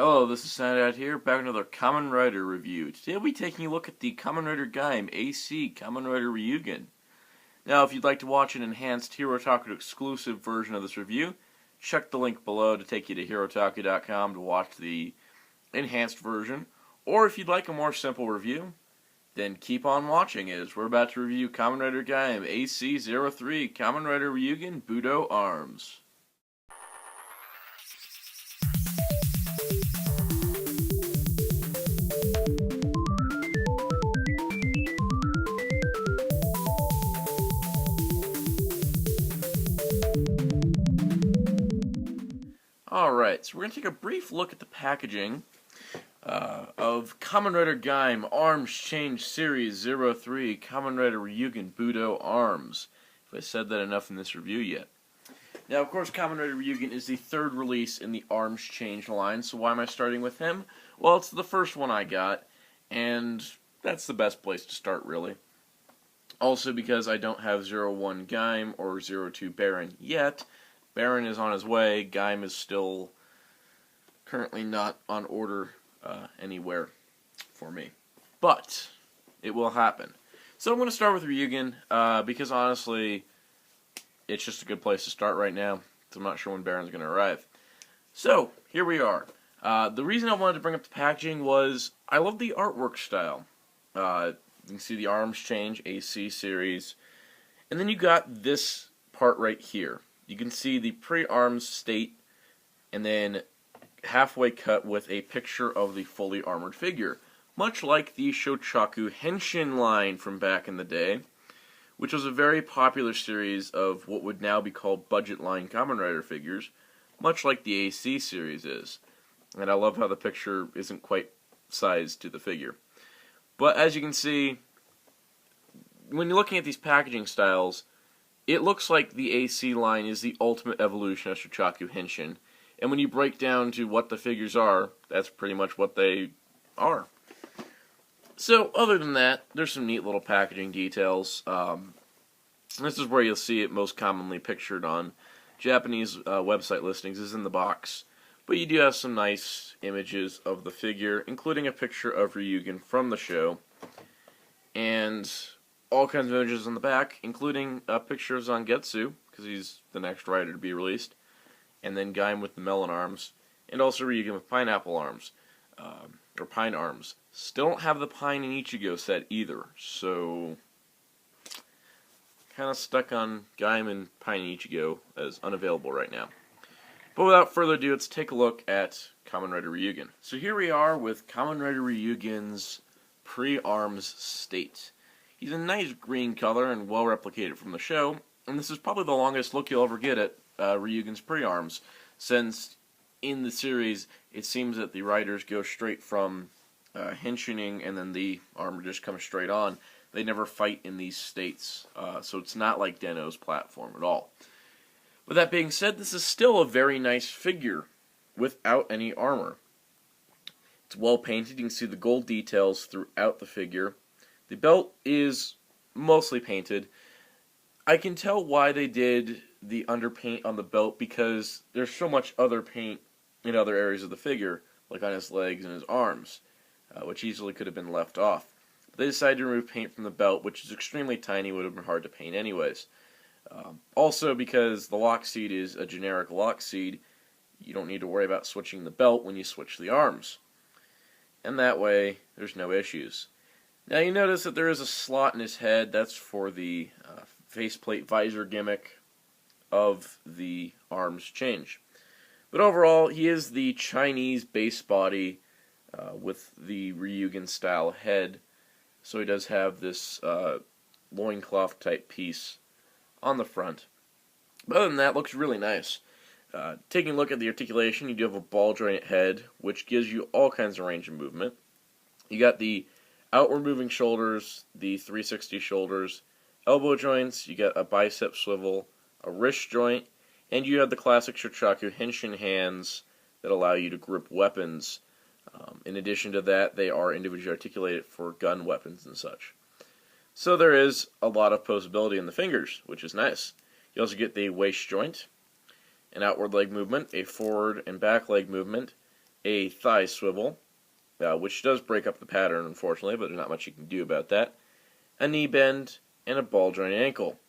Hello, this is Soundout here, back with another Kamen Rider review. Today we'll be taking a look at the Kamen Rider Gaim AC Kamen Rider Ryugen. Now, if you'd like to watch an enhanced Hirotaku exclusive version of this review, check the link below to take you to hirotaku.com to watch the enhanced version. Or if you'd like a more simple review, then keep on watching as we're about to review Kamen Rider Gaim AC03 Kamen Rider Ryugen Budo Arms. Alright, so we're going to take a brief look at the packaging of Kamen Rider Gaim Arms Change Series 03 Kamen Rider Ryugen Budo Arms. If I said that enough in this review yet. Now, of course, Kamen Rider Ryugen is the third release in the Arms Change line, so why am I starting with him? Well, it's the first one I got, and that's the best place to start, really. Also because I don't have 01 Gaim or 02 Baron yet. Baron is on his way. Gaim is still currently not on order anywhere for me. But it will happen. So I'm going to start with Ryugen because honestly, it's just a good place to start right now. So I'm not sure when Baron's going to arrive. So here we are. The reason I wanted to bring up the packaging was I love the artwork style. You can see the Arms Change AC series. And then you got this part right here. You can see the pre-arms state, and then halfway cut with a picture of the fully armored figure, much like the Shochaku Henshin line from back in the day, which was a very popular series of what would now be called budget line Kamen Rider figures, much like the AC series is. And I love how the picture isn't quite sized to the figure. But as you can see, when you're looking at these packaging styles, it looks like the AC line is the ultimate evolution of Shochaku Henshin. And when you break down to what the figures are, that's pretty much what they are. So, other than that, there's some neat little packaging details. This is where you'll see it most commonly pictured on Japanese website listings, is in the box. But you do have some nice images of the figure, including a picture of Ryugen from the show. And all kinds of images on the back, including a picture of Zangetsu, because he's the next rider to be released, and then Gaim with the melon arms, and also Ryugen with pineapple arms, or pine arms. Still don't have the Pine and Ichigo set either, so kind of stuck on Gaim and Pine and Ichigo as unavailable right now. But without further ado, let's take a look at Kamen Rider Ryugen. So here we are with Kamen Rider Ryugen's pre-arms state. He's a nice green color and well replicated from the show, and this is probably the longest look you'll ever get at Ryugen's pre-arms, since in the series it seems that the riders go straight from henshining and then the armor just comes straight on. They never fight in these states, so it's not like Denno's platform at all. With that being said, this is still a very nice figure without any armor. It's well painted. You can see the gold details throughout the figure. The belt is mostly painted. I can tell why they did the underpaint on the belt because there's so much other paint in other areas of the figure, like on his legs and his arms, which easily could have been left off. But they decided to remove paint from the belt, which is extremely tiny, would have been hard to paint anyways. Also, because the lock seed is a generic lock seed, you don't need to worry about switching the belt when you switch the arms. And that way, there's no issues. Now you notice that there is a slot in his head. That's for the faceplate visor gimmick of the arms change. But overall, he is the Chinese base body with the Ryugen style head. So he does have this loincloth type piece on the front. But other than that, looks really nice. Taking a look at the articulation, you do have a ball joint head, which gives you all kinds of range of movement. You got the outward moving shoulders, the 360 shoulders, elbow joints, you got a bicep swivel, a wrist joint, and you have the classic Shochaku Henshin hands that allow you to grip weapons. In addition to that, they are individually articulated for gun weapons and such. So there is a lot of posability in the fingers, which is nice. You also get the waist joint, an outward leg movement, a forward and back leg movement, a thigh swivel, which does break up the pattern, unfortunately, but there's not much you can do about that, a knee bend, and a ball joint ankle.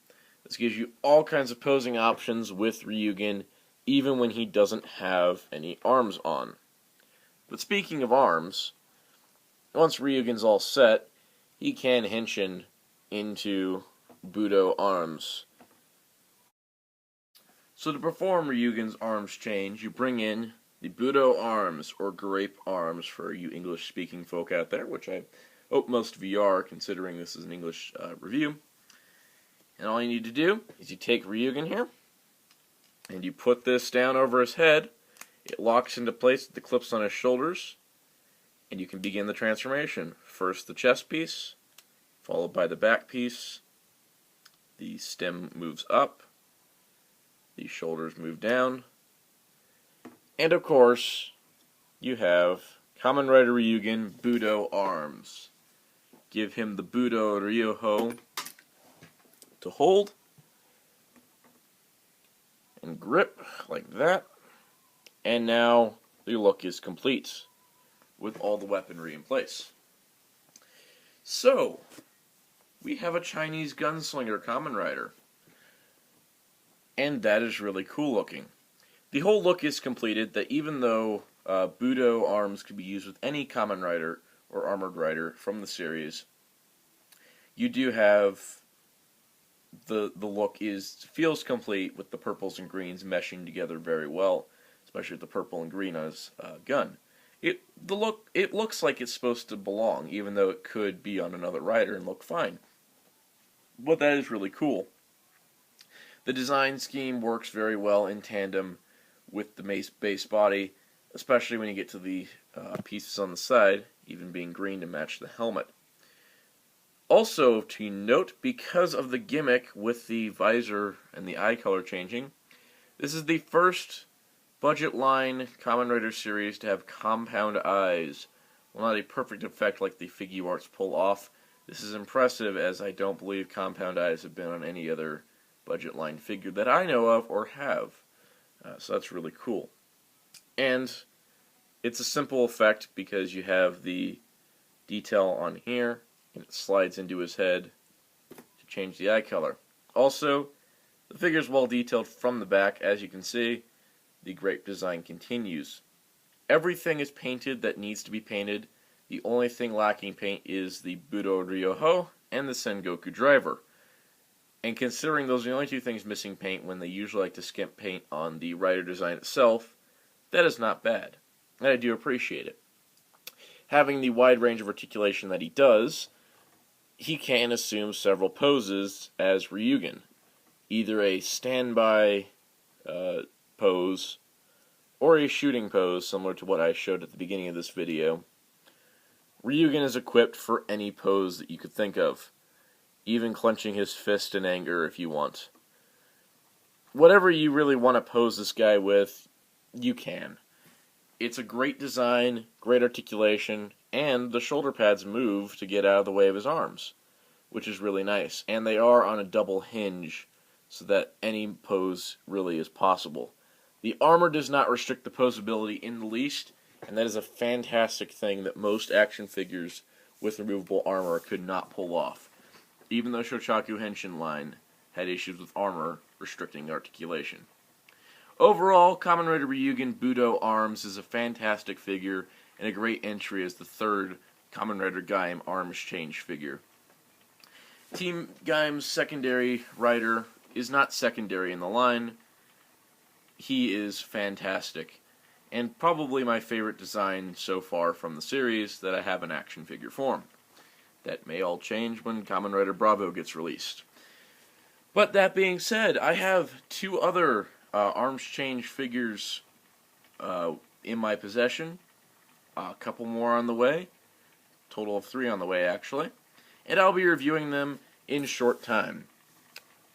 This gives you all kinds of posing options with Ryugen, even when he doesn't have any arms on. But speaking of arms, once Ryugen's all set, he can henshin into Budo arms. So to perform Ryugen's arms change, you bring in the Budo arms, or Grape arms for you English-speaking folk out there, which I hope most of you are, considering this is an English review. And all you need to do is you take Ryugen here, and you put this down over his head. It locks into place with the clips on his shoulders, and you can begin the transformation. First the chest piece, followed by the back piece. The stem moves up, the shoulders move down, and of course, you have Kamen Rider Ryugen Budo arms. Give him the Budo Ryoho to hold and grip like that, and now the look is complete with all the weaponry in place. So, we have a Chinese gunslinger Kamen Rider, and that is really cool looking. The whole look is completed, that even though Budo arms could be used with any Kamen Rider or Armored Rider from the series, you do have the look feels complete with the purples and greens meshing together very well, especially with the purple and green on his gun. It looks like it's supposed to belong, even though it could be on another rider and look fine. But that is really cool. The design scheme works very well in tandem with the base body, especially when you get to the pieces on the side, even being green to match the helmet. Also to note, because of the gimmick with the visor and the eye color changing, this is the first budget line Kamen Rider series to have compound eyes. Well, not a perfect effect like the Figuarts pull off. This is impressive, as I don't believe compound eyes have been on any other budget line figure that I know of or have. So that's really cool. And it's a simple effect because you have the detail on here, and it slides into his head to change the eye color. Also, the figure is well detailed from the back. As you can see, the Grape design continues. Everything is painted that needs to be painted. The only thing lacking paint is the Budo Ryoho and the Sengoku driver. And considering those are the only two things missing paint when they usually like to skimp paint on the rider design itself, that is not bad. And I do appreciate it. Having the wide range of articulation that he does, he can assume several poses as Ryugen. Either a standby pose or a shooting pose, similar to what I showed at the beginning of this video. Ryugen is equipped for any pose that you could think of, even clenching his fist in anger if you want. Whatever you really want to pose this guy with, you can. It's a great design, great articulation, and the shoulder pads move to get out of the way of his arms, which is really nice. And they are on a double hinge, so that any pose really is possible. The armor does not restrict the posability in the least, and that is a fantastic thing that most action figures with removable armor could not pull off. Even though Shochaku Henshin line had issues with armor restricting articulation. Overall, Kamen Rider Ryugen Budo Arms is a fantastic figure and a great entry as the third Kamen Rider Gaim arms change figure. Team Gaim's secondary rider is not secondary in the line. He is fantastic, and probably my favorite design so far from the series that I have in action figure form. That may all change when Kamen Rider Bravo gets released. But that being said, I have two other arms change figures in my possession. A couple more on the way. Total of 3 on the way, actually. And I'll be reviewing them in short time.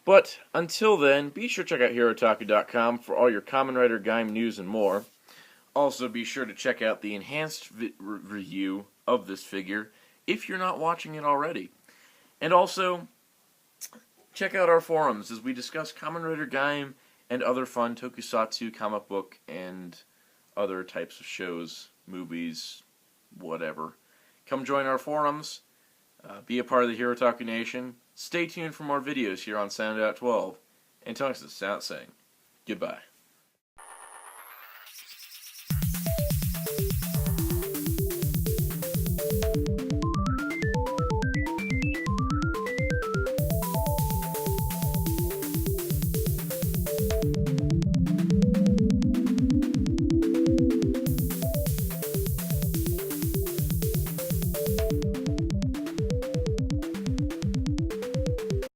But until then, be sure to check out HeroTaku.com for all your Kamen Rider Gaim news and more. Also, be sure to check out the enhanced review of this figure if you're not watching it already. And also, check out our forums as we discuss Kamen Rider Gaim and other fun tokusatsu, comic book, and other types of shows, movies, whatever. Come join our forums. Be a part of the Hero Taku Nation. Stay tuned for more videos here on Soundout 12. And Tonks is out saying goodbye.